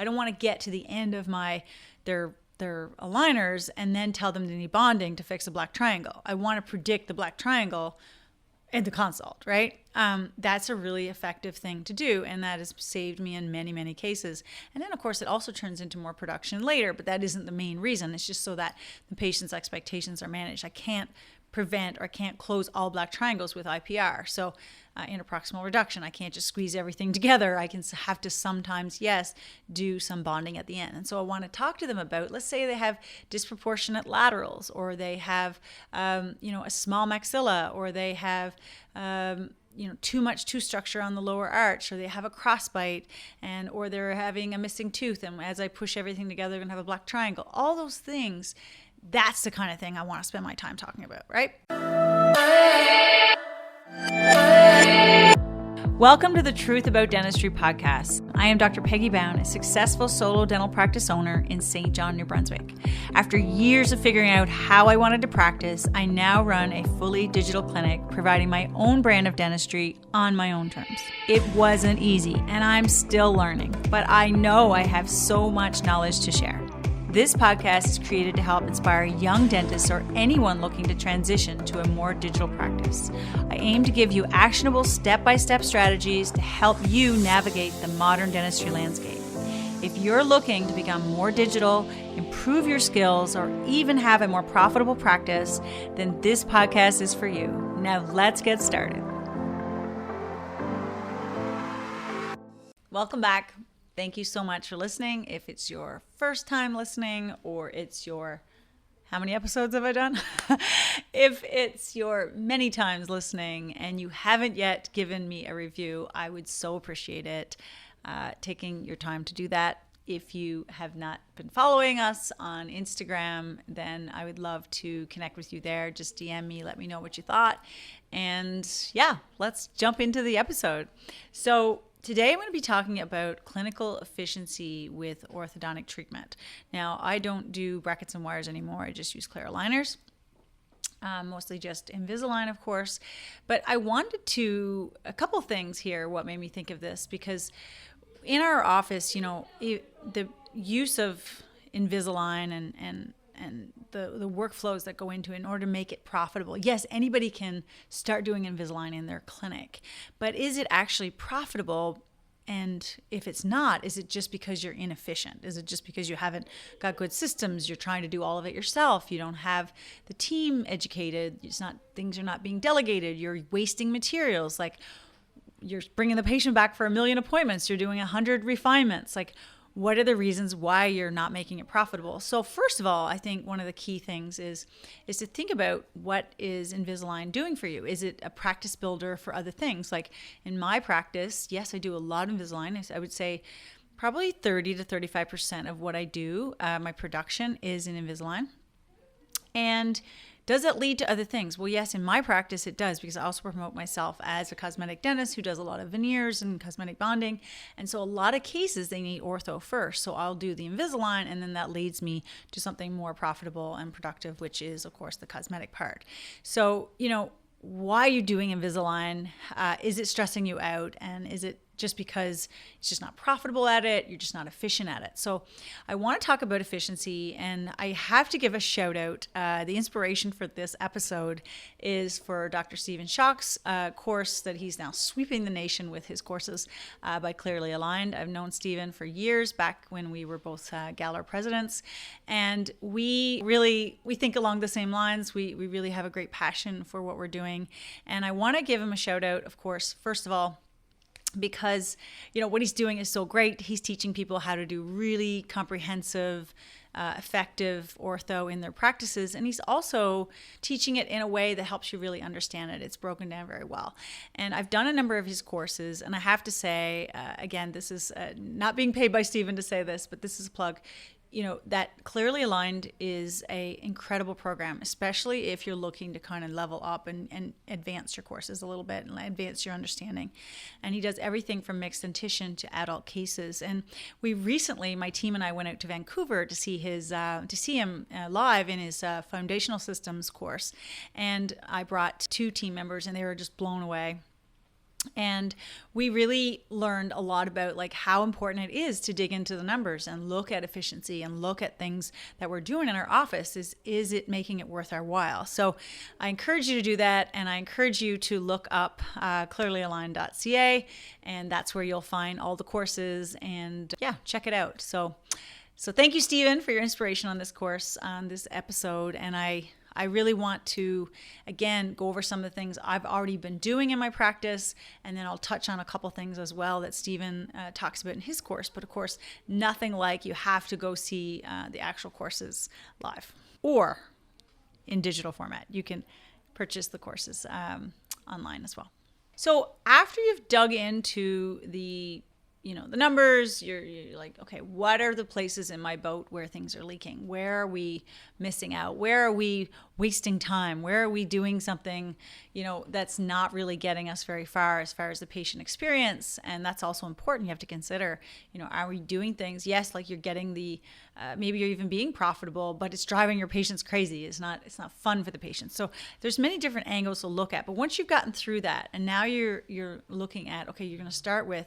I don't want to get to the end of their aligners and then tell them they need bonding to fix a black triangle. I want to predict the black triangle in the consult, right? That's a really effective thing to do, and that has saved me in many, many cases. And then, of course, it also turns into more production later, but that isn't the main reason. It's just so that the patient's expectations are managed. I can't prevent or I can't close all black triangles with IPR. So interproximal reduction, I can't just squeeze everything together. I can have to sometimes, yes, do some bonding at the end. And so I want to talk to them about, let's say they have disproportionate laterals, or they have, a small maxilla, or they have, too much tooth structure on the lower arch, or they have a crossbite, or they're having a missing tooth. And as I push everything together, they're going to have a black triangle. All those things, that's the kind of thing I want to spend my time talking about, right? Welcome to the Truth About Dentistry podcast. I am Dr. Peggy Bound, a successful solo dental practice owner in St. John, New Brunswick. After years of figuring out how I wanted to practice, I now run a fully digital clinic providing my own brand of dentistry on my own terms. It wasn't easy, and I'm still learning, but I know I have so much knowledge to share. This podcast is created to help inspire young dentists or anyone looking to transition to a more digital practice. I aim to give you actionable step-by-step strategies to help you navigate the modern dentistry landscape. If you're looking to become more digital, improve your skills, or even have a more profitable practice, then this podcast is for you. Now let's get started. Welcome back. Thank you so much for listening. If it's your first time listening, or it's your, how many episodes have I done? If it's your many times listening and you haven't yet given me a review, I would so appreciate it, taking your time to do that. If you have not been following us on Instagram, then I would love to connect with you there. Just DM me, let me know what you thought. And yeah, let's jump into the episode. So today I'm going to be talking about clinical efficiency with orthodontic treatment. Now, I don't do brackets and wires anymore. I just use clear aligners, mostly just Invisalign, of course. But I wanted to, a couple things here, what made me think of this, because in our office, the use of Invisalign and the workflows that go into it in order to make it profitable. Yes, anybody can start doing Invisalign in their clinic, but is it actually profitable? And if it's not, is it just because you're inefficient? Is it just because you haven't got good systems? You're trying to do all of it yourself. You don't have the team educated. Things are not being delegated. You're wasting materials. Like, you're bringing the patient back for 1 million appointments. You're doing 100 refinements. Like, what are the reasons why you're not making it profitable? So first of all, I think one of the key things is to think about, what is Invisalign doing for you? Is it a practice builder for other things? Like in my practice, yes, I do a lot of Invisalign. I would say probably 30 to 35% of what I do, my production, is in Invisalign. And does it lead to other things? Well, yes, in my practice it does, because I also promote myself as a cosmetic dentist who does a lot of veneers and cosmetic bonding. And so a lot of cases they need ortho first. So I'll do the Invisalign, and then that leads me to something more profitable and productive, which is, of course, the cosmetic part. So, why are you doing Invisalign? Is it stressing you out? And is it just because it's just not profitable at it? You're just not efficient at it. So I want to talk about efficiency, and I have to give a shout out. The inspiration for this episode is for Dr. Stephen Schock's course that he's now sweeping the nation with his courses by Clearly Aligned. I've known Stephen for years, back when we were both Galler presidents, and we think along the same lines. We really have a great passion for what we're doing, and I want to give him a shout out, of course, first of all, because what he's doing is so great. He's teaching people how to do really comprehensive, effective ortho in their practices, and he's also teaching it in a way that helps you really understand it. It's broken down very well. And I've done a number of his courses, and I have to say, again, this is not being paid by Stephen to say this, but this is a plug. That Clearly Aligned is a incredible program, especially if you're looking to kind of level up and advance your courses a little bit and advance your understanding. And he does everything from mixed dentition to adult cases. And we recently, my team and I, went out to Vancouver to see him live in his foundational systems course. And I brought 2 team members, and they were just blown away. And we really learned a lot about like how important it is to dig into the numbers and look at efficiency and look at things that we're doing in our office. Is it making it worth our while? So I encourage you to do that. And I encourage you to look up clearlyaligned.ca, and that's where you'll find all the courses, and yeah, check it out. So thank you, Stephen, for your inspiration on this course, on this episode. And I really want to, again, go over some of the things I've already been doing in my practice, and then I'll touch on a couple things as well that Stephen talks about in his course. But of course, nothing like you have to go see the actual courses live or in digital format. You can purchase the courses online as well. So after you've dug into the numbers, you're like, okay, what are the places in my boat where things are leaking? Where are we missing out? Where are we wasting time? Where are we doing something, that's not really getting us very far as the patient experience? And that's also important. You have to consider, are we doing things? Yes, like you're getting maybe you're even being profitable, but it's driving your patients crazy. It's not fun for the patients. So there's many different angles to look at. But once you've gotten through that, and now you're looking at, okay, you're going to start with,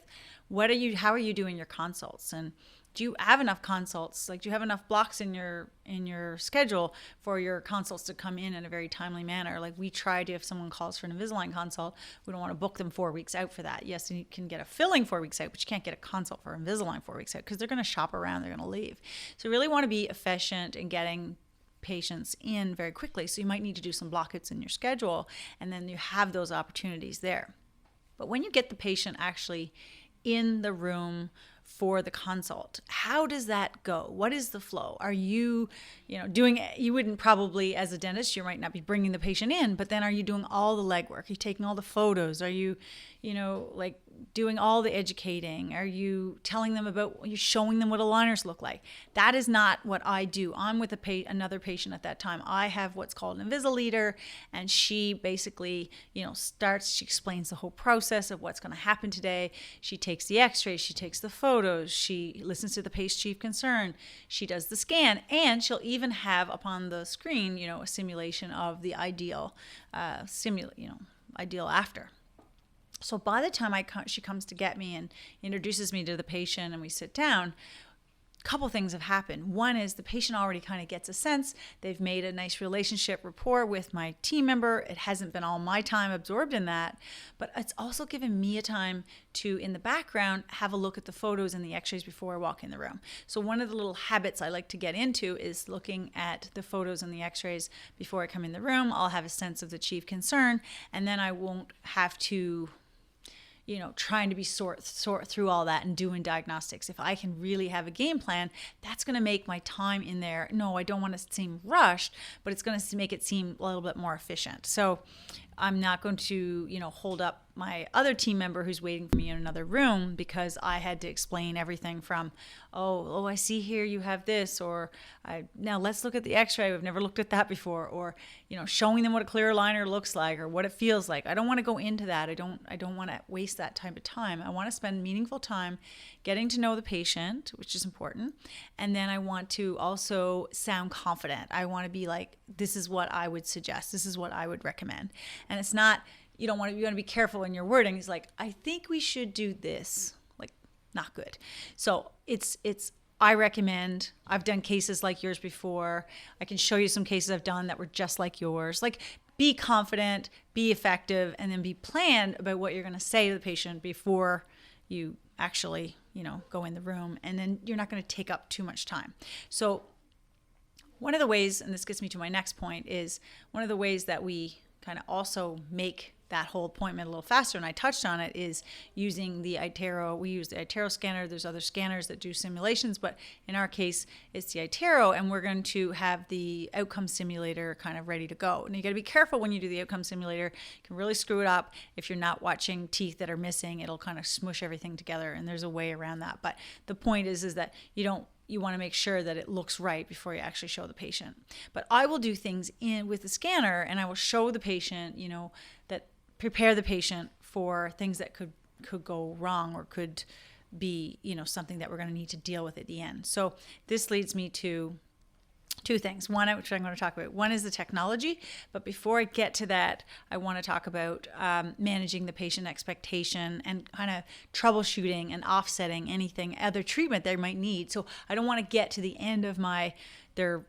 how are you doing your consults? And do you have enough consults? Like, do you have enough blocks in your schedule for your consults to come in a very timely manner? Like, we try to, if someone calls for an Invisalign consult, we don't want to book them 4 weeks out for that. Yes, you can get a filling 4 weeks out, but you can't get a consult for Invisalign 4 weeks out because they're going to shop around, they're going to leave. So you really want to be efficient in getting patients in very quickly. So you might need to do some blockouts in your schedule, and then you have those opportunities there. But when you get the patient actually in the room for the consult, how does that go? What is the flow? Are you, you wouldn't probably, as a dentist, you might not be bringing the patient in, but then are you doing all the legwork? Are you taking all the photos? Are you, like doing all the educating? Are you telling them are you showing them what aligners look like? That is not what I do. I'm with another patient at that time. I have what's called an Invisaleader, and she basically, she explains the whole process of what's going to happen today. She takes the x-rays, she takes the photos, she listens to the patient's chief concern, she does the scan, and she'll even have up on the screen, a simulation of the ideal, ideal after. So by the time she comes to get me and introduces me to the patient and we sit down, a couple things have happened. One is the patient already kind of gets a sense. They've made a nice relationship rapport with my team member. It hasn't been all my time absorbed in that, but it's also given me a time to, in the background, have a look at the photos and the x-rays before I walk in the room. So one of the little habits I like to get into is looking at the photos and the x-rays before I come in the room. I'll have a sense of the chief concern, and then I won't have to trying to be sort through all that and doing diagnostics. If I can really have a game plan, that's going to make my time in there. No, I don't want to seem rushed, but it's going to make it seem a little bit more efficient. So I'm not going to, hold up my other team member who's waiting for me in another room because I had to explain everything from, oh, I see here you have this, or now let's look at the x-ray. We've never looked at that before, or, showing them what a clear aligner looks like or what it feels like. I don't want to go into that. I don't want to waste that type of time. I want to spend meaningful time getting to know the patient, which is important. And then I want to also sound confident. I want to be like, this is what I would suggest. This is what I would recommend. And it's not, you want to be careful in your wording. It's like, I think we should do this. Like, not good. So I recommend. I've done cases like yours before. I can show you some cases I've done that were just like yours. Like, be confident, be effective, and then be planned about what you're going to say to the patient before you actually, go in the room. And then you're not going to take up too much time. So one of the ways, and this gets me to my next point, is one of the ways that we kind of also make that whole appointment a little faster, and I touched on it, is using the iTero. We use the iTero scanner. There's other scanners that do simulations, but in our case, it's the iTero, and we're going to have the outcome simulator kind of ready to go. And you got to be careful when you do the outcome simulator. You can really screw it up if you're not watching teeth that are missing. It'll kind of smush everything together, and there's a way around that. But the point is that you want to make sure that it looks right before you actually show the patient. But I will do things with the scanner, and I will show the patient, that prepare the patient for things that could go wrong or could be, something that we're going to need to deal with at the end. So this leads me to two things. One, which I'm going to talk about. One is the technology, but before I get to that, I want to talk about managing the patient expectation and kind of troubleshooting and offsetting anything, other treatment they might need. So I don't want to get to the end of their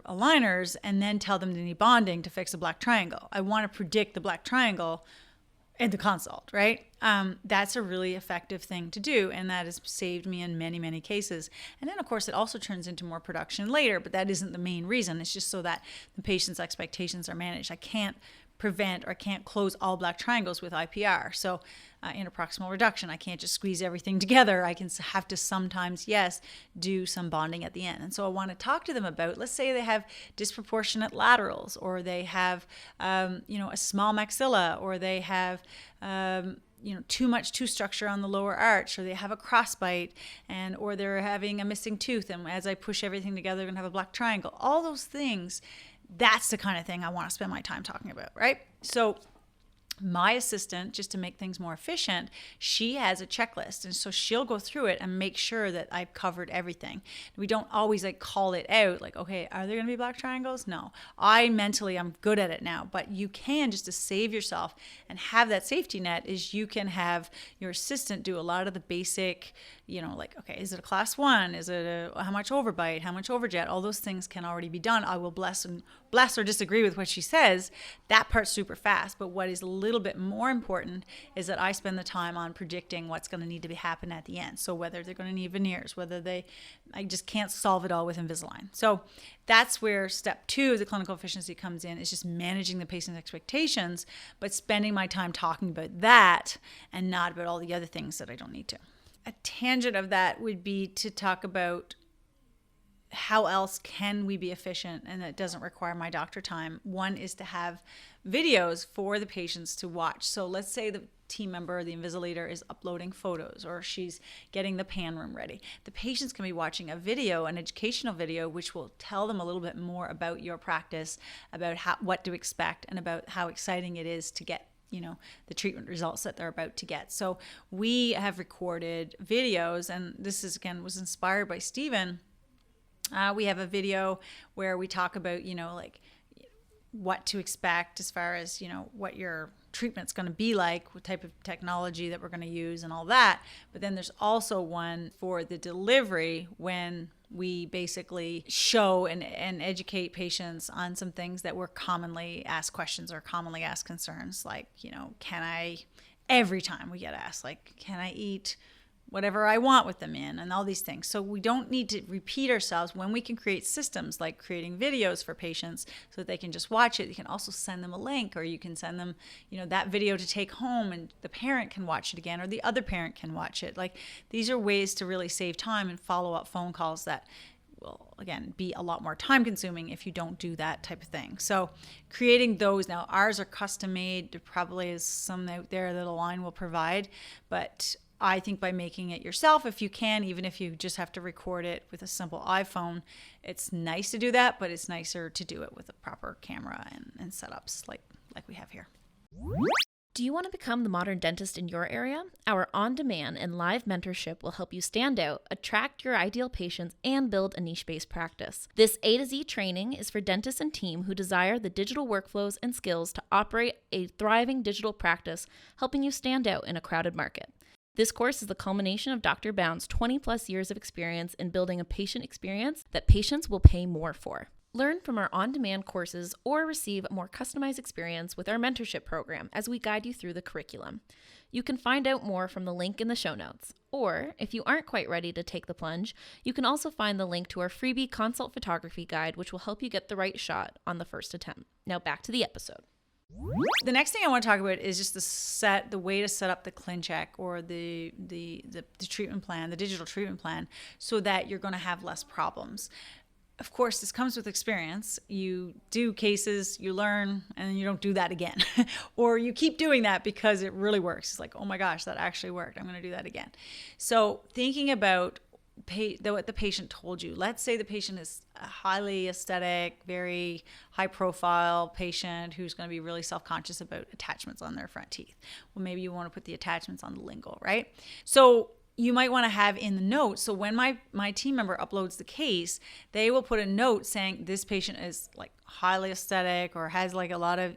aligners and then tell them they need bonding to fix a black triangle. I want to predict the black triangle in the consult, right? That's a really effective thing to do, and that has saved me in many, many cases. And then, of course, it also turns into more production later, but that isn't the main reason. It's just so that the patient's expectations are managed. I can't prevent or I can't close all black triangles with IPR. So interproximal reduction, I can't just squeeze everything together. I can have to sometimes, yes, do some bonding at the end. And so I want to talk to them about, let's say they have disproportionate laterals, or they have, a small maxilla, or they have, too much tooth structure on the lower arch, or they have a crossbite, or they're having a missing tooth. And as I push everything together, they're going to have a black triangle. All those things, that's the kind of thing I want to spend my time talking about, right? So my assistant, just to make things more efficient, she has a checklist. And so she'll go through it and make sure that I've covered everything. We don't always call it out like, okay, are there going to be black triangles? No. I'm good at it now. But you can, just to save yourself and have that safety net, is you can have your assistant do a lot of the basic, okay, is it a class 1? Is it how much overbite? How much overjet? All those things can already be done. I will bless or disagree with what she says. That part's super fast. But what is a little bit more important is that I spend the time on predicting what's going to need to happen at the end. So whether they're going to need veneers, I just can't solve it all with Invisalign. So that's where step 2 of the clinical efficiency comes in, is just managing the patient's expectations, but spending my time talking about that and not about all the other things that I don't need to. A tangent of that would be to talk about how else can we be efficient and that doesn't require my doctor time. One is to have videos for the patients to watch. So let's say the team member, the Invisaligner, is uploading photos, or she's getting the pan room ready. The patients can be watching a video, an educational video, which will tell them a little bit more about your practice, about what to expect, and about how exciting it is to get the treatment results that they're about to get. So we have recorded videos, and this was inspired by Stephen. We have a video where we talk about, what to expect as far as, what your treatment's going to be like, what type of technology that we're going to use and all that. But then there's also one for the delivery, when we basically show and educate patients on some things that were commonly asked questions or commonly asked concerns, like, every time we get asked, like, can I eat whatever I want with them in, and all these things. So we don't need to repeat ourselves when we can create systems like creating videos for patients so that they can just watch it. You can also send them a link, or you can send them, that video to take home, and the parent can watch it again, or the other parent can watch it. Like, these are ways to really save time and follow up phone calls that will, again, be a lot more time consuming if you don't do that type of thing. So creating those, now ours are custom made. There probably is some out there that Align will provide, but I think by making it yourself, if you can, even if you just have to record it with a simple iPhone, it's nice to do that, but it's nicer to do it with a proper camera and setups like we have here. Do you want to become the modern dentist in your area? Our on-demand and live mentorship will help you stand out, attract your ideal patients, and build a niche-based practice. This A to Z training is for dentists and team who desire the digital workflows and skills to operate a thriving digital practice, helping you stand out in a crowded market. This course is the culmination of Dr. Bound's 20-plus years of experience in building a patient experience that patients will pay more for. Learn from our on-demand courses or receive a more customized experience with our mentorship program as we guide you through the curriculum. You can find out more from the link in the show notes. Or, if you aren't quite ready to take the plunge, you can also find the link to our freebie consult photography guide, which will help you get the right shot on the first attempt. Now back to the episode. The next thing I want to talk about is just the way to set up the ClinCheck, or the treatment plan, the digital treatment plan, so that you're going to have less problems. Of course, this comes with experience. You do cases, you learn, and then you don't do that again. Or you keep doing that because it really works. It's like, oh my gosh, that actually worked. I'm going to do that again. So thinking about what the patient told you. Let's say the patient is a highly aesthetic, very high profile patient who's going to be really self-conscious about attachments on their front teeth. Well, maybe you want to put the attachments on the lingual, right? So you might want to have in the notes. So when my team member uploads the case, they will put a note saying this patient is like highly aesthetic or has like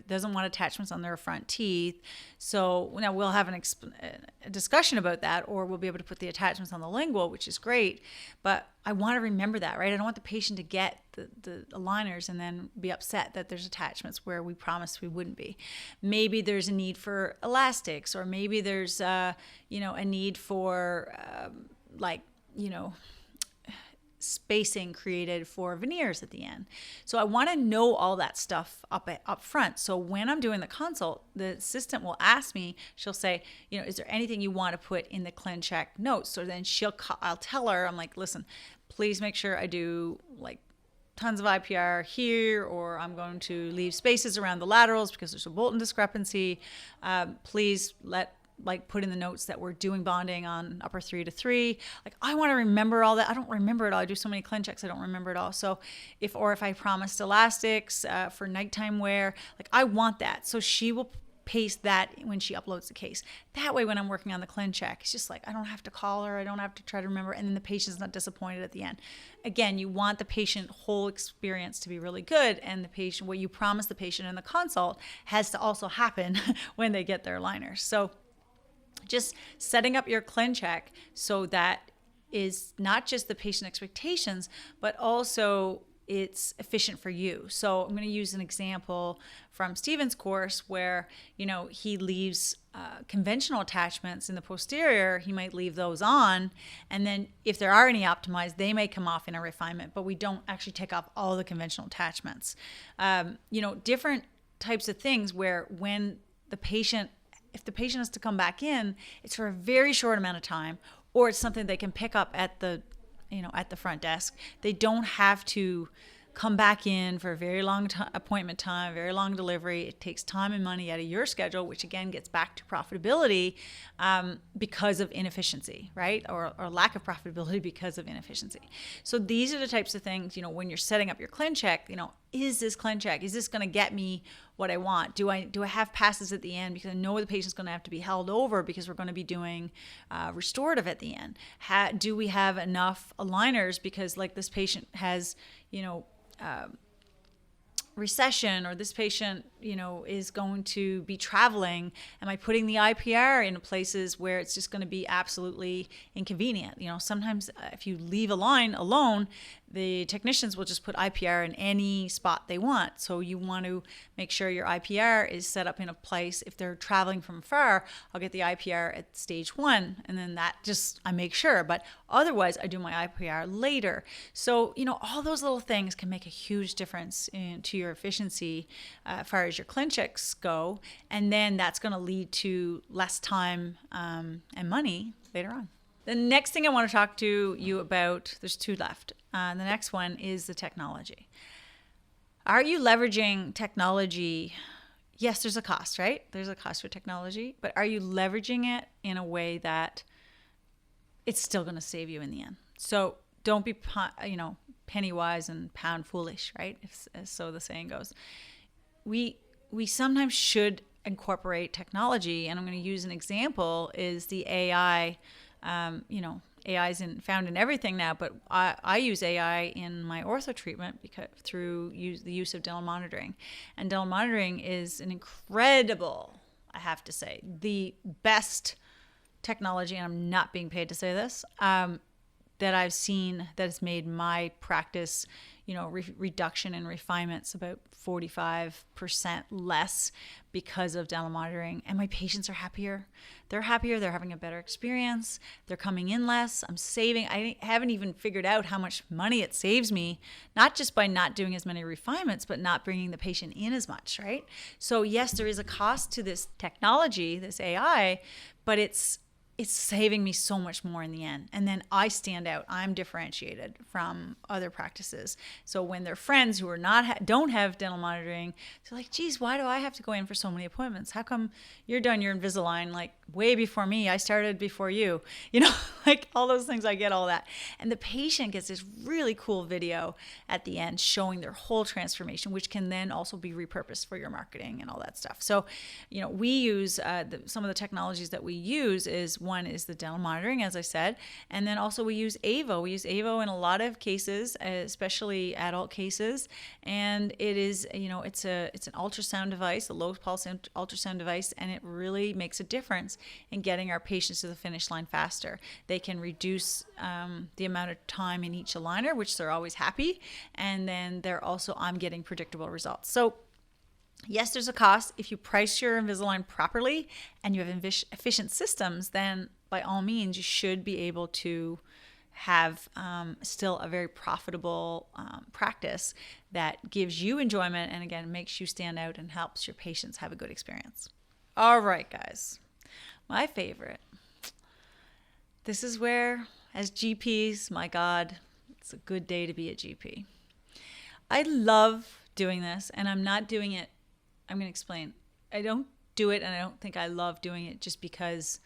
doesn't want attachments on their front teeth. So now we'll have a discussion about that, or we'll be able to put the attachments on the lingual, which is great. But I want to remember that, right? I don't want the patient to get the aligners and then be upset that there's attachments where we promised we wouldn't be. Maybe there's a need for elastics, or maybe there's a need for spacing created for veneers at the end. So I want to know all that stuff up front. So when I'm doing the consult, the assistant will ask me, she'll say, is there anything you want to put in the ClinCheck notes? So then I'll tell her, I'm like, listen, please make sure I do like tons of IPR here, or I'm going to leave spaces around the laterals because there's a Bolton discrepancy. Please put in the notes that we're doing bonding on upper 3 to 3. Like, I want to remember all that. I don't remember it all. I do so many ClinChecks, I don't remember it all. So if I promised elastics for nighttime wear, like I want that. So she will paste that when she uploads the case. That way, when I'm working on the ClinCheck, it's just like I don't have to call her. I don't have to try to remember. And then the patient's not disappointed at the end. Again, you want the patient whole experience to be really good. And the patient, what you promise the patient in the consult has to also happen when they get their aligners. So just setting up your ClinCheck so that is not just the patient expectations, but also it's efficient for you. So I'm going to use an example from Steven's course where, he leaves conventional attachments in the posterior. He might leave those on. And then if there are any optimized, they may come off in a refinement, but we don't actually take off all the conventional attachments. Different types of things where if the patient has to come back in, it's for a very short amount of time, or it's something they can pick up at the front desk. They don't have to come back in for a very long appointment time, very long delivery. It takes time and money out of your schedule, which again gets back to profitability because of inefficiency, right? Or lack of profitability because of inefficiency. So these are the types of things, when you're setting up your ClinCheck, is this ClinCheck? Is this going to get me what I want? Do I have passes at the end because I know the patient's going to have to be held over because we're going to be doing restorative at the end? Do we have enough aligners because like this patient has, recession, or this patient, is going to be traveling? Am I putting the IPR in places where it's just going to be absolutely inconvenient? Sometimes if you leave a line alone, the technicians will just put IPR in any spot they want. So you want to make sure your IPR is set up in a place. If they're traveling from far, I'll get the IPR at stage 1, and then I make sure. But otherwise, I do my IPR later. So, all those little things can make a huge difference to your efficiency as far as your ClinChecks go. And then that's going to lead to less time and money later on. The next thing I want to talk to you about, there's 2 left. The next one is the technology. Are you leveraging technology? Yes, there's a cost, right? There's a cost for technology, but are you leveraging it in a way that it's still going to save you in the end? So don't be, penny wise and pound foolish, right? So the saying goes. We sometimes should incorporate technology, and I'm going to use an example is the AI. AI is found in everything now, but I use AI in my ortho treatment through the use of dental monitoring. And dental monitoring is an incredible, I have to say, the best technology, and I'm not being paid to say this, that I've seen that has made my practice, reduction in refinements about 45% less because of dental monitoring. And my patients are happier. They're happier. They're having a better experience. They're coming in less. I'm saving. I haven't even figured out how much money it saves me, not just by not doing as many refinements, but not bringing the patient in as much, right? So yes, there is a cost to this technology, this AI, but it's saving me so much more in the end. And then I stand out. I'm differentiated from other practices. So when they're friends who are don't have dental monitoring, they're like, geez, why do I have to go in for so many appointments? How come you're done your Invisalign like way before me? I started before you. Like all those things, I get all that. And the patient gets this really cool video at the end showing their whole transformation, which can then also be repurposed for your marketing and all that stuff. So, we use some of the technologies that we use is one is the dental monitoring, as I said. And then also we use AVO. We use AVO in a lot of cases, especially adult cases. And it is, it's an ultrasound device, a low pulse ultrasound device, and it really makes a difference in getting our patients to the finish line faster. They can reduce the amount of time in each aligner, which they're always happy. And then I'm getting predictable results. So yes, there's a cost. If you price your Invisalign properly and you have efficient systems, then by all means, you should be able to have still a very profitable practice that gives you enjoyment and, again, makes you stand out and helps your patients have a good experience. All right, guys. My favorite. This is where, as GPs, my God, it's a good day to be a GP. I love doing this, and I'm not doing it. I'm going to explain. I don't do it, and I don't think I love doing it just because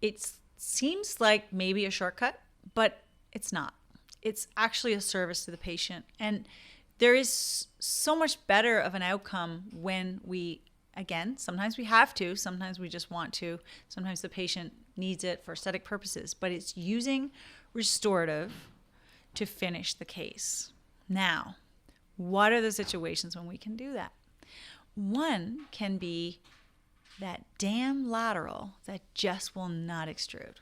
it seems like maybe a shortcut, but it's not. It's actually a service to the patient. And there is so much better of an outcome when we, again, sometimes we have to, sometimes we just want to, sometimes the patient needs it for aesthetic purposes, but it's using restorative to finish the case. Now, what are the situations when we can do that? One can be that damn lateral that just will not extrude.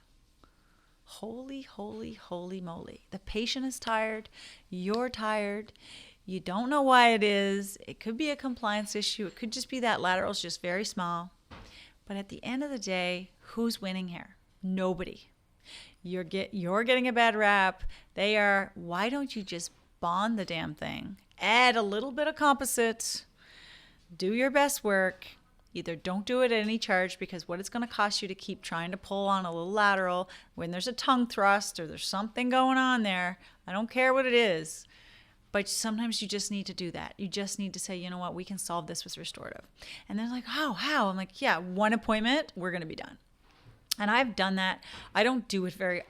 Holy, holy, holy moly. The patient is tired. You're tired. You don't know why it is. It could be a compliance issue. It could just be that lateral is just very small. But at the end of the day, who's winning here? Nobody. You're getting a bad rap. They are. Why don't you just bond the damn thing? Add a little bit of composite. Do your best work. Either don't do it at any charge, because what it's going to cost you to keep trying to pull on a little lateral when there's a tongue thrust or there's something going on there. I don't care what it is. But sometimes you just need to do that. You just need to say, you know what, we can solve this with restorative. And they're like, oh, how? I'm like, yeah, one appointment, we're going to be done. And I've done that. I don't do it very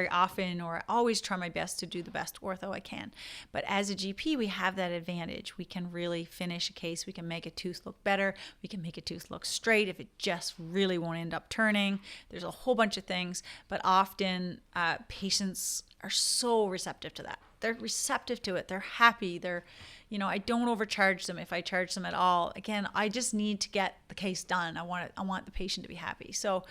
often, or I always try my best to do the best ortho I can. But as a GP, we have that advantage. We can really finish a case. We can make a tooth look better. We can make a tooth look straight if it just really won't end up turning. There's a whole bunch of things, but often patients are so receptive to that. They're receptive to it. They're happy. I don't overcharge them if I charge them at all. Again, I just need to get the case done. I want the patient to be happy. So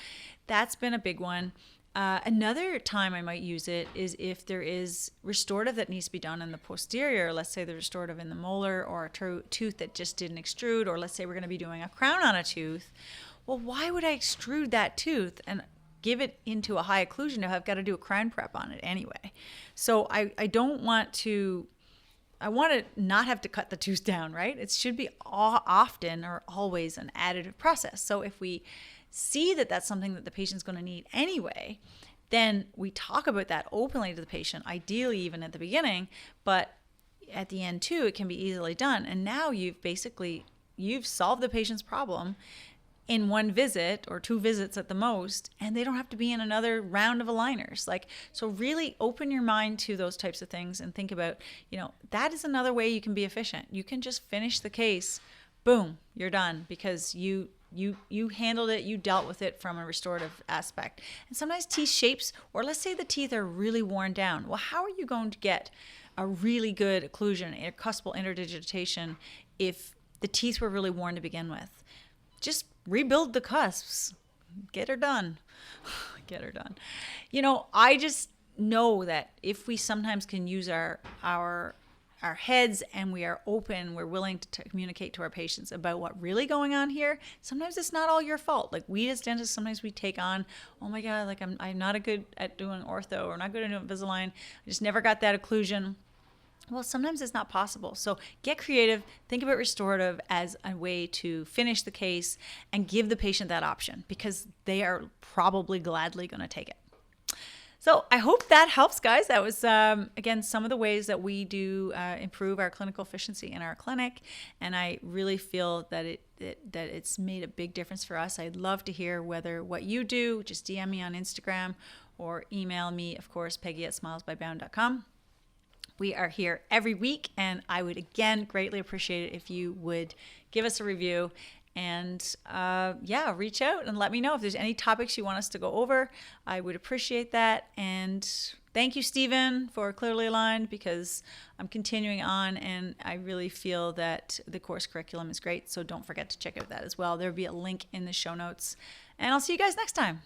that's been a big one. Another time I might use it is if there is restorative that needs to be done in the posterior. Let's say the restorative in the molar, or a tooth that just didn't extrude, or let's say we're going to be doing a crown on a tooth. Well, why would I extrude that tooth and give it into a high occlusion if I've got to do a crown prep on it anyway? So I want to not have to cut the tooth down, right? It should be often or always an additive process. So if we see that that's something that the patient's going to need anyway, then we talk about that openly to the patient, ideally even at the beginning, but at the end too, it can be easily done. And now you've solved the patient's problem in one visit or two visits at the most, and they don't have to be in another round of aligners. So really open your mind to those types of things and think about, that is another way you can be efficient. You can just finish the case, boom, you're done, because you handled it, you dealt with it from a restorative aspect. And sometimes teeth shapes, or let's say the teeth are really worn down. Well, how are you going to get a really good occlusion, cuspal interdigitation, if the teeth were really worn to begin with? Just rebuild the cusps. Get her done. Get her done. I just know that if we sometimes can use our heads and we are open, we're willing to communicate to our patients about what really going on here. Sometimes it's not all your fault. Like we as dentists, sometimes we take on, oh my God, like I'm not good at doing ortho, or not good at doing Invisalign. I just never got that occlusion. Well, sometimes it's not possible. So get creative. Think about restorative as a way to finish the case and give the patient that option, because they are probably gladly going to take it. So I hope that helps, guys. That was, again, some of the ways that we do improve our clinical efficiency in our clinic. And I really feel that it's made a big difference for us. I'd love to hear what you do. Just DM me on Instagram or email me, of course, Peggy@smilesbybound.com. We are here every week, and I would, again, greatly appreciate it if you would give us a review And reach out and let me know if there's any topics you want us to go over. I would appreciate that. And thank you, Stephen, for Clearly Aligned, because I'm continuing on and I really feel that the course curriculum is great. So don't forget to check out that as well. There'll be a link in the show notes. And I'll see you guys next time.